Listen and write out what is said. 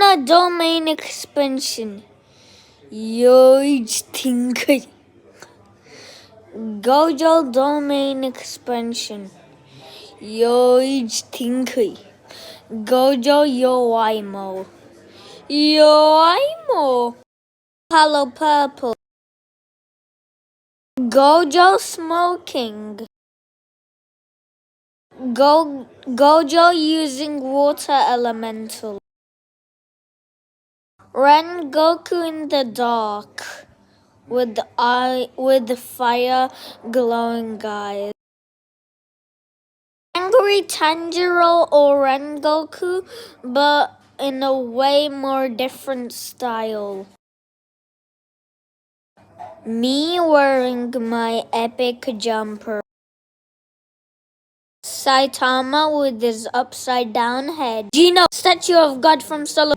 Vegeta domain expansion. Yoichi Gojo domain expansion. Yoichi Gojo Yoimo. Yoimo. Hollow purple. Gojo smoking. Gojo using water elemental. Rengoku in the dark with the fire glowing eyes. Angry Tanjiro or Rengoku, but in a way more different style. Me wearing my epic jumper. Saitama with his upside down head. Gino, statue of God from Solo.